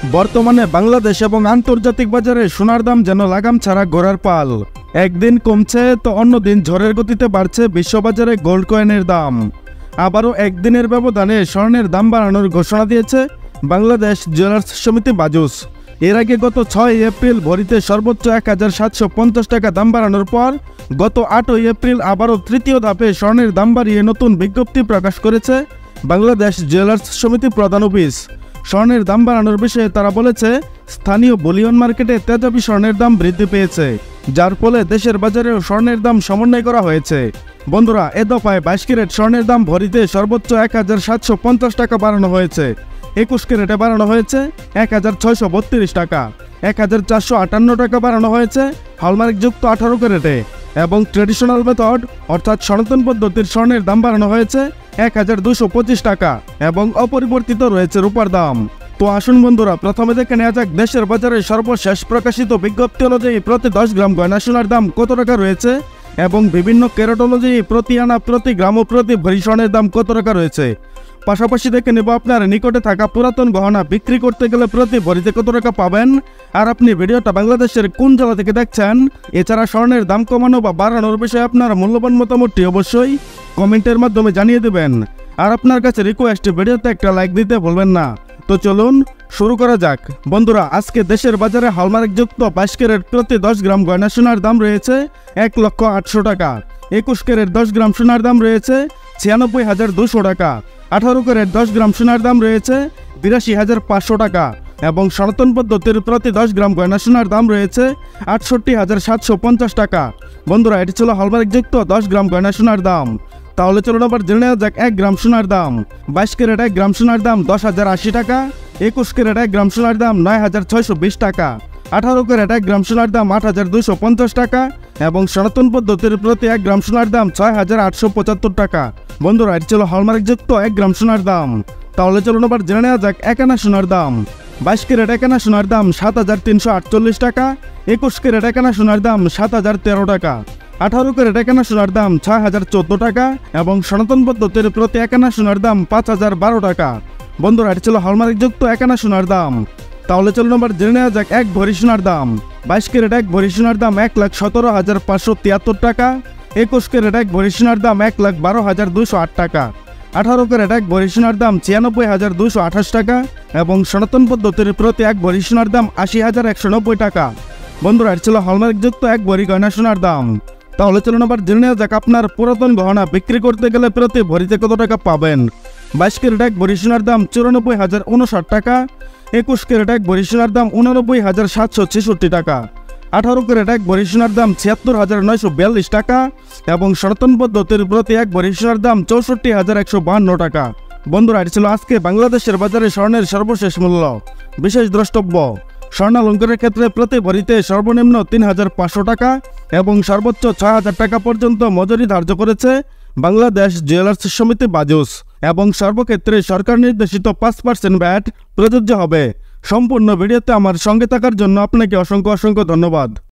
বর্তমানে বাংলাদেশ এবং আন্তর্জাতিক বাজারে সোনার দাম যেন লাগাম ছাড়া ঘোড়ার পাল। একদিন কমছে তো অন্যদিন ঝড়ের গতিতে বাড়ছে বিশ্ববাজারে গোল্ড কয়েনের দাম। আবারও একদিনের ব্যবধানে স্বর্ণের দাম বাড়ানোর ঘোষণা দিয়েছে বাংলাদেশ জুয়েলার্স সমিতি বাজুস। এর আগে গত 6 এপ্রিল ভরিতে সর্বোচ্চ 1750 টাকা দাম বাড়ানোর পর গত 8 এপ্রিল আবারও তৃতীয় ধাপে স্বর্ণের দাম বাড়িয়ে নতুন বিজ্ঞপ্তি প্রকাশ করেছে বাংলাদেশ জুয়েলার্স সমিতি প্রধান অফিস। স্বর্ণের দাম বাড়ানোর বিষয়ে তারা বলেছে, স্থানীয় বুলিয়ন মার্কেটে তেজাবি স্বর্ণের দাম বৃদ্ধি পেয়েছে, যার ফলে দেশের বাজারেও স্বর্ণের দাম সমন্বয় করা হয়েছে। বন্ধুরা, এ দফায় 22 ক্যারেট স্বর্ণের দাম ভরিতে সর্বোচ্চ 1750 টাকা বাড়ানো হয়েছে। 21 ক্যারেটে বাড়ানো হয়েছে 1632 টাকা, 1458 টাকা বাড়ানো হয়েছে হলমার্কযুক্ত 18 ক্যারেটে, এবং ট্রেডিশনাল মেথড অর্থাৎ সনাতন পদ্ধতির স্বর্ণের দাম বাড়ানো হয়েছে 1225 টাকা, এবং অপরিবর্তিত রয়েছে রূপার দাম। তো আসুন বন্ধুরা, প্রথমে দেখে নেওয়া যাক দেশের বাজারে সর্বশেষ প্রকাশিত বিজ্ঞপ্তি অনুযায়ী প্রতি 10 গ্রাম গয়না সোনার দাম কত টাকা রয়েছে এবং বিভিন্ন ক্যারেট অনুযায়ী প্রতি আনা, প্রতি গ্রাম ও প্রতি ভরি স্বর্ণের দাম কত টাকা রয়েছে। পাশাপাশি দেখে নেব আপনার নিকটে থাকা পুরাতন গহনা বিক্রি করতে গেলে প্রতি ভরিতে কত টাকা পাবেন, আর আপনি ভিডিওটা বাংলাদেশের কোন জেলা থেকে দেখছেন। এছাড়া স্বর্ণের দাম কমানো বা বাড়ানোর বিষয়ে আপনার মূল্যবান মতামতটি অবশ্যই কমেন্টের মাধ্যমে জানিয়ে দেবেন। আর আপনার কাছে রিকোয়েস্ট, ভিডিওতে একটা লাইক দিতে ভুলবেন না। তো চলুন শুরু করা যাক। বন্ধুরা, আজকে দেশের বাজারে হলমার্কযুক্ত 22 ক্যারেট প্রতি 10 গ্রাম গয়না সোনার দাম রয়েছে 1,08,000 টাকা। 21 ক্যারেট 10 গ্রাম সোনার দাম রয়েছে 96,200 টাকা। 18 ক্যারেট 10 গ্রাম সোনার দাম রয়েছে 82,500 টাকা, এবং সনাতন পদ্ধতির প্রতি 10 গ্রাম গয়না সোনার দাম রয়েছে 68,750 টাকা। বন্ধুরা, এটি ছিল হলমার্কযুক্ত 10 গ্রাম গয়না সোনার দাম। তাহলে চলুন আবার জেনে নেওয়া যাক 1 গ্রাম সোনার দাম। 22 ক্যারেট 1 গ্রাম সোনার দাম 10,080 টাকা। 21 ক্যারেট 1 গ্রাম সোনার দাম 9,620 টাকা। 18 ক্যারেট 1 গ্রাম সোনার দাম 8,250 টাকা, এবং সনাতন পদ্ধতির প্রতি 1 গ্রাম সোনার দাম 6,875 টাকা। বন্ধুরা, এটি ছিল হলমার্কযুক্ত 1 গ্রাম সোনার দাম। তাহলে চলুন আবার জেনে নেওয়া যাক 1 আনা সোনার দাম। 22 ক্যারেট 1 আনা সোনার দাম 7,348 টাকা। 21 ক্যারেট 1 আনা সোনার দাম 7,013 টাকা। 18 ক্যারেট 1 আনা সোনার দাম 6,014 টাকা, এবং সনাতন পদ্ধতির প্রতি 1 আনা সোনার দাম 5,012 টাকা। বন্ধুরা, এটি ছিল হলমার্কযুক্ত 1 আনা সোনার দাম। তাহলে চলুন আবার জেনে নেওয়া যাক 1 ভরি সোনার দাম। 22 ক্যারেট 1 ভরি সোনার দাম 1,17,573 টাকা। 21 ক্যারেট 1 ভরি সোনার দাম 1,12,208 টাকা। 18 ক্যারেট 1 ভরি সোনার দাম 96,228 টাকা, এবং সনাতন পদ্ধতির প্রতি 1 ভরি সোনার দাম 80,190 টাকা। বন্ধুরা, এটি ছিল হলমার্কযুক্ত 1 ভরি গয়না সোনার দাম। তাহলে চলুন আবার জেনে নেওয়া যাক আপনার পুরাতন গহনা বিক্রি করতে গেলে প্রতি ভরিতে কত টাকা পাবেন। 22 ক্যারেট 1 ভরি সোনার দাম 94,059 টাকা। 21 ক্যারেট 1 ভরি সোনার দাম 89,766 টাকা। 18 ক্যারেট 1 ভরি সোনার দাম 76,942 টাকা, এবং সনাতন পদ্ধতির প্রতি 1 ভরি সোনার দাম 64,152 টাকা। বন্ধুরা, এটি ছিল আজকে বাংলাদেশের বাজারে স্বর্ণের সর্বশেষ মূল্য। বিশেষ দ্রষ্টব্য, স্বর্ণালঙ্কারের ক্ষেত্রে প্রতি ভরিতে সর্বনিম্ন 3,500 টাকা এবং সর্বোচ্চ 6,000 টাকা পর্যন্ত মজুরি ধার্য করেছে বাংলাদেশ জুয়েলার্স সমিতি বাজুস, এবং সর্বক্ষেত্রে সরকার নির্দেশিত 5% ভ্যাট প্রযোজ্য হবে। সম্পূর্ণ ভিডিওতে আমার সঙ্গে থাকার জন্য আপনাকে অসংখ্য ধন্যবাদ।